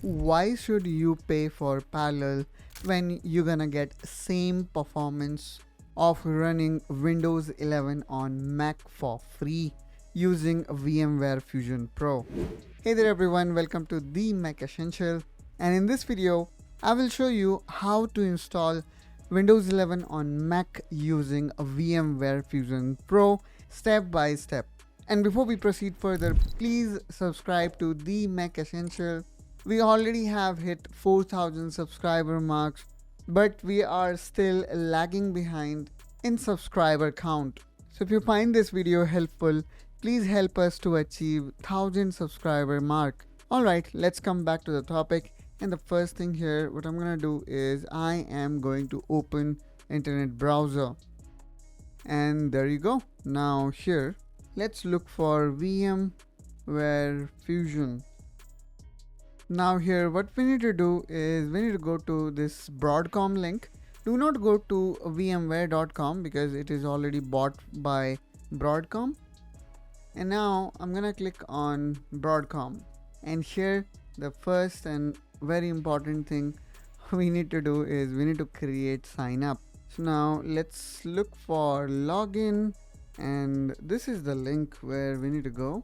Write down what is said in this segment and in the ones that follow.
why should you pay for parallel when you're gonna get same performance of running Windows 11 on Mac for free using VMware Fusion Pro? Hey there everyone, welcome to the Mac Essential, and in this video I will show you how to install Windows 11 on Mac using VMware Fusion Pro step by step. And before we proceed further, please subscribe to the Mac Essential. We already have hit 4,000 subscriber marks, but we are still lagging behind in subscriber count. So if you find this video helpful, please help us to achieve 1,000 subscriber mark. Alright, let's come back to the topic. And the first thing here, what I'm gonna do is I am going to open internet browser. And there you go. Now here, let's look for VMware Fusion. Now here what we need to do is we need to go to this Broadcom link. Do not go to vmware.com because it is already bought by Broadcom. And now I'm gonna click on Broadcom, and here the first and very important thing we need to do is we need to create sign up. So now let's look for login, and this is the link where we need to go,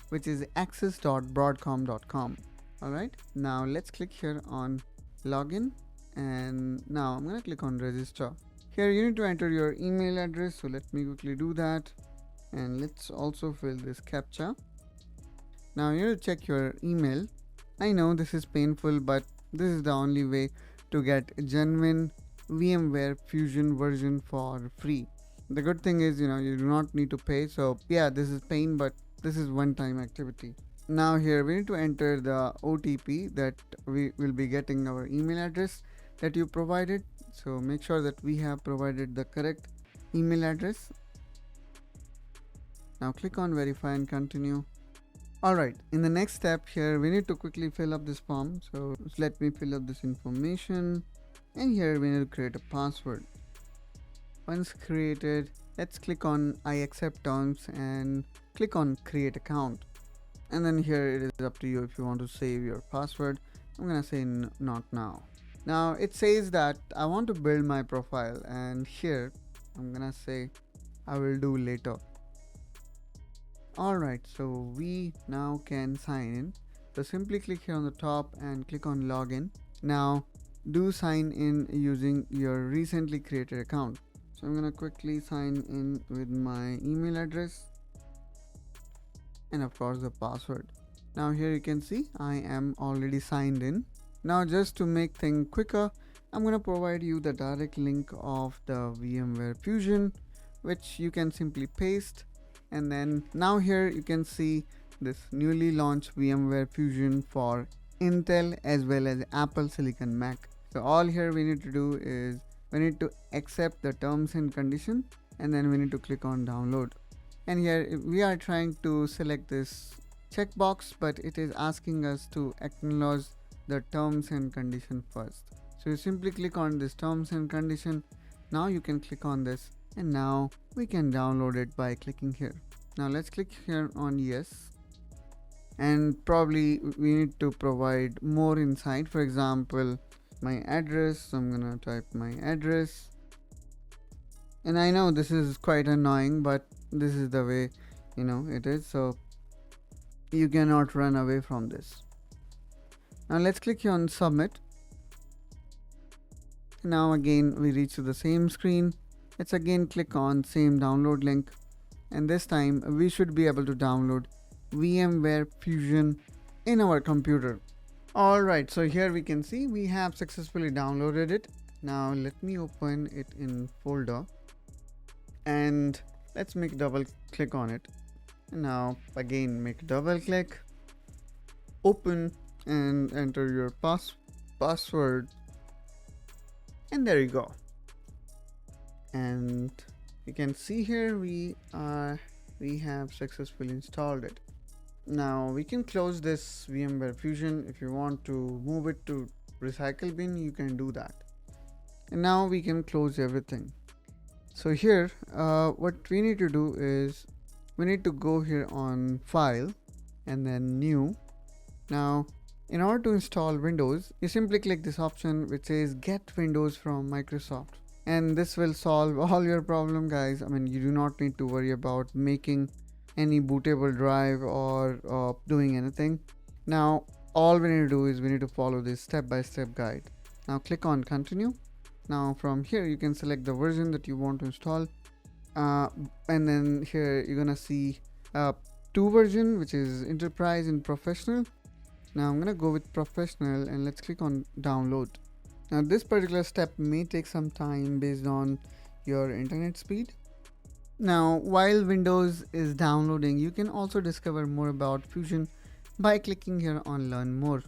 which is access.broadcom.com. Alright, now let's click here on login, and now I'm gonna click on register. Here you need to enter your email address, so let me quickly do that, and let's also fill this captcha. Now you need to check your email. I know this is painful, but this is the only way to get genuine VMware Fusion version for free. The good thing is, you do not need to pay. So yeah, this is pain, but this is one-time activity. Now here we need to enter the OTP that we will be getting our email address that you provided. So make sure that we have provided the correct email address. Now click on verify and continue. Alright, in the next step here, we need to quickly fill up this form. So let me fill up this information. And here we need to create a password. Once created, let's click on I accept terms and click on create account. And then here it is up to you if you want to save your password. I'm gonna say not now. Now it says that I want to build my profile, and here I'm gonna say I will do later. Alright, so we now can sign in. So simply click here on the top and click on login. Now do sign in using your recently created account. So I'm gonna quickly sign in with my email address and of course the password. Now here you can see I am already signed in. Now just to make things quicker, I'm gonna provide you the direct link of the VMware Fusion, which you can simply paste. And then now here you can see this newly launched VMware Fusion for Intel as well as Apple Silicon Mac. So all here we need to do is we need to accept the terms and condition, and then we need to click on download. And here we are trying to select this checkbox, but it is asking us to acknowledge the terms and condition first. So you simply click on this terms and condition. Now you can click on this, and now we can download it by clicking here. Now let's click here on yes, and probably we need to provide more insight. For example, my address. So I'm gonna type my address, and I know this is quite annoying, but this is the way it is, so you cannot run away from this. Now let's click here on submit. Now again we reach to the same screen. Let's again click on same download link, and this time we should be able to download VMware Fusion in our computer. Alright, so here we can see we have successfully downloaded it. Now let me open it in folder, and let's make double click on it. And now again make double click, open, and enter your password, and there you go. And you can see here we have successfully installed it. Now we can close this VMware Fusion. If you want to move it to recycle bin, you can do that. And now we can close everything. So here what we need to do is we need to go here on file and then new. Now In order to install Windows, you simply click this option which says Get Windows from Microsoft. And this will solve all your problem, guys. I mean, you do not need to worry about making any bootable drive or doing anything. Now, all we need to do is we need to follow this step-by-step guide. Now click on Continue. Now from here you can select the version that you want to install, and then here you're gonna see two version, which is Enterprise and Professional. Now I'm gonna go with Professional and let's click on Download. Now this particular step may take some time based on your internet speed. Now while Windows is downloading, you can also discover more about Fusion by clicking here on Learn More,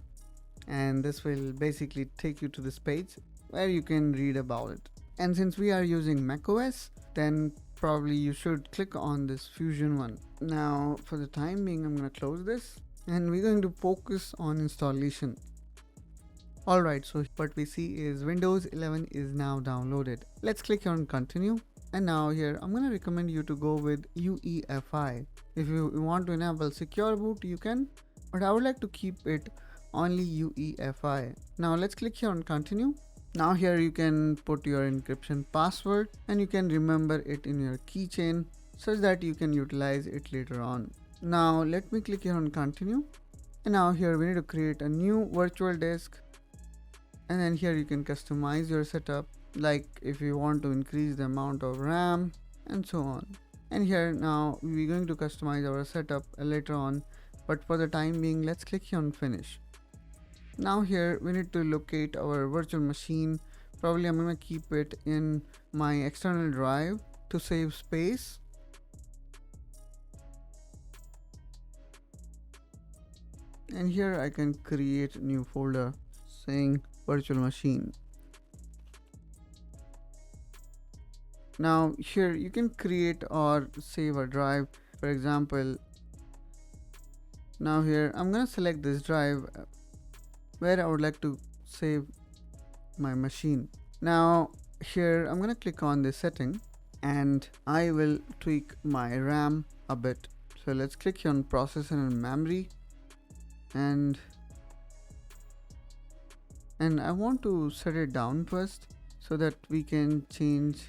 and this will basically take you to this page where you can read about it. And since we are using macOS, then probably you should click on this Fusion one. Now for the time being, I'm going to close this and we're going to focus on installation. Alright, so what we see is Windows 11 is now downloaded. Let's click on Continue. And now here I'm going to recommend you to go with UEFI. If you want to enable secure boot, you can, but I would like to keep it only UEFI. Now let's click here on Continue. Now here you can put your encryption password and you can remember it in your keychain such that you can utilize it later on. Now let me click here on Continue. And now here we need to create a new virtual disk. And then here you can customize your setup, like if you want to increase the amount of RAM and so on. And here now we're going to customize our setup later on, but for the time being, let's click here on Finish. Now here we need to locate our virtual machine. Probably I'm going to keep it in my external drive to save space. And here I can create a new folder saying virtual machine. Now here you can create or save a drive. For example, now here I'm going to select this drive where I would like to save my machine. Now here I'm going to click on this setting and I will tweak my RAM a bit. So let's click here on processor and memory, and I want to set it down first so that we can change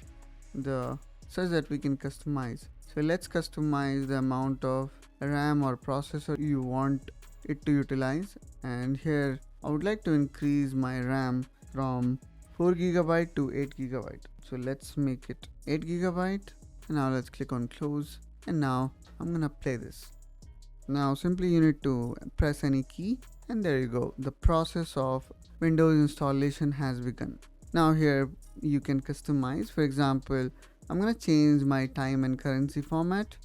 such that we can customize. So let's customize the amount of RAM or processor you want it to utilize, and here I would like to increase my RAM from 4 GB to 8 GB. So let's make it 8 GB. And now let's click on Close, and now I'm gonna play this. Now simply you need to press any key, and there you go, the process of Windows installation has begun. Now here you can customize. For example, I'm gonna change my time and currency format,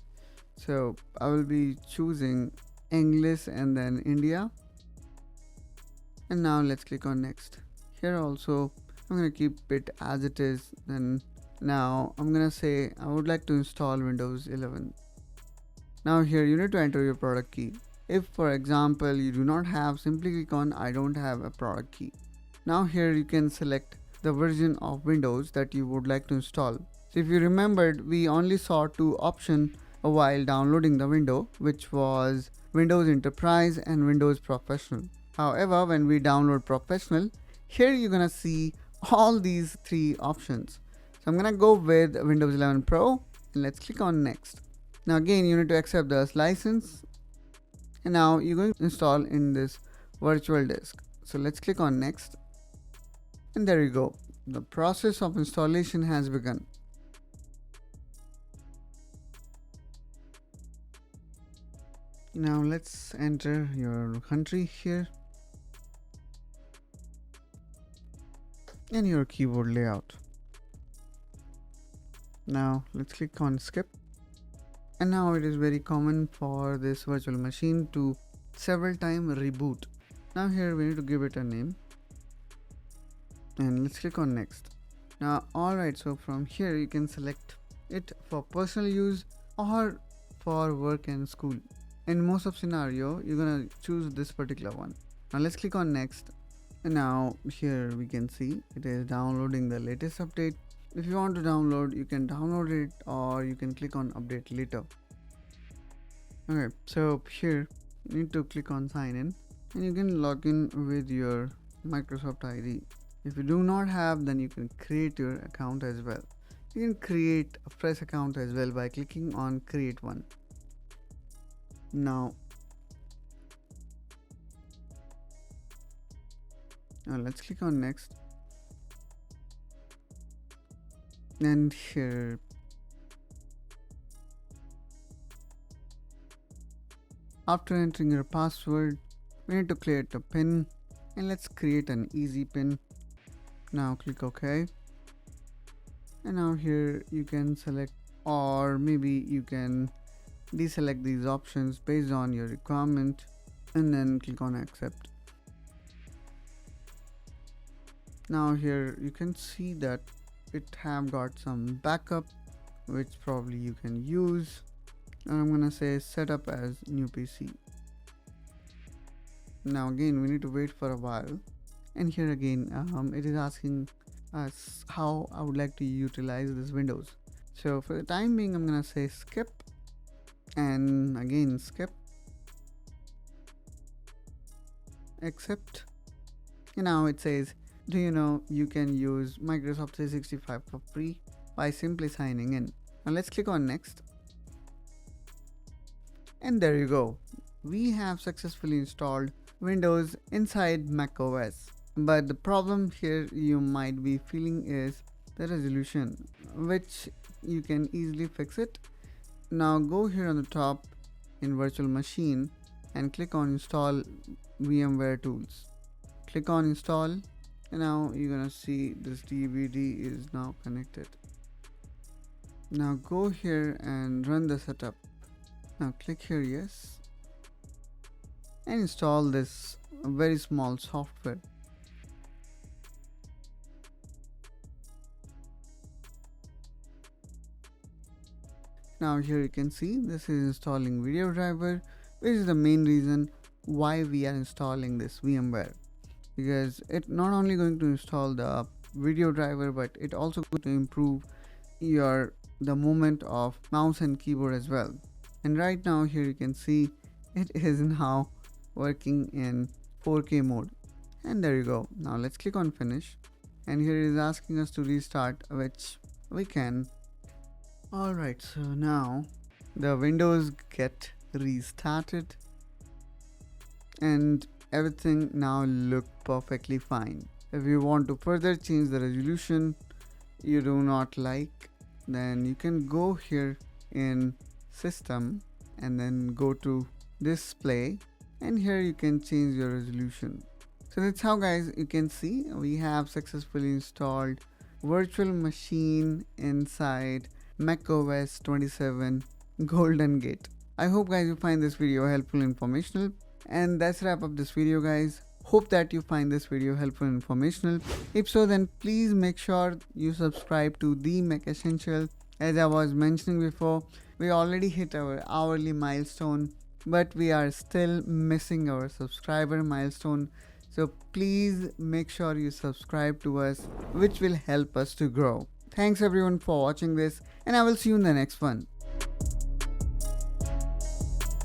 so I will be choosing English and then India. And now let's click on Next. Here also I'm gonna keep it as it is. Then now I'm gonna say I would like to install Windows 11. Now here you need to enter your product key. If for example you do not have, simply click on I don't have a product key. Now here you can select the version of Windows that you would like to install. So if you remembered, we only saw two options while downloading the window, which was Windows Enterprise and Windows Professional. However, when we download Professional, here you're gonna see all these three options. So I'm gonna go with Windows 11 Pro, and let's click on Next. Now again you need to accept this license, and now you're going to install in this virtual disk. So let's click on Next, and there you go, the process of installation has begun. Now let's enter your country here and your keyboard layout. Now let's click on Skip. And now it is very common for this virtual machine to several times reboot. Now here we need to give it a name, and let's click on Next. Now alright, so from here you can select it for personal use or for work and school. In most of scenario you're gonna choose this particular one. Now let's click on Next, and now here we can see it is downloading the latest update. If you want to download, you can download it, or you can click on update later. Okay, so here you need to click on sign in, and you can log in with your Microsoft ID. If you do not have, then you can create your account as well. You can create a fresh account as well by clicking on create one. Now let's click on next, and here after entering your password, we need to create a pin, and let's create an easy pin. Now click OK, and now here you can select, or maybe you can deselect these options based on your requirement, and then click on accept. Now here you can see that it have got some backup which probably you can use, and I'm gonna say setup as new PC. Now again we need to wait for a while, and here again it is asking us how I would like to utilize this Windows. So for the time being I'm gonna say skip, and again skip, accept, and now it says, do you know you can use Microsoft 365 for free by simply signing in. Now let's click on next, and there you go, we have successfully installed Windows inside macOS. But the problem here you might be feeling is the resolution, which you can easily fix it. Now go here on the top in virtual machine and click on install VMware Tools. Click on install, and now you're gonna see this DVD is now connected. Now go here and run the setup. Now click here yes, and install this very small software. Now here you can see this is installing video driver, which is the main reason why we are installing this VMware, because it not only going to install the video driver, but it also going to improve the movement of mouse and keyboard as well. And right now here you can see it is now working in 4K mode, and there you go. Now let's click on finish, and here it is asking us to restart, which we can. Alright, so now the Windows get restarted, and everything now look perfectly fine. If you want to further change the resolution you do not like, then you can go here in system and then go to display, and here you can change your resolution. So that's how, guys, you can see we have successfully installed virtual machine inside macOS 27 Golden Gate. I hope, guys, you find this video helpful, informational, and that's wrap up this video, guys. Hope that you find this video helpful and informational. If so, then please make sure you subscribe to the Mac Essential. As I was mentioning before, we already hit our hourly milestone, but we are still missing our subscriber milestone. So please make sure you subscribe to us, which will help us to grow. Thanks everyone for watching this, and I will see you in the next one.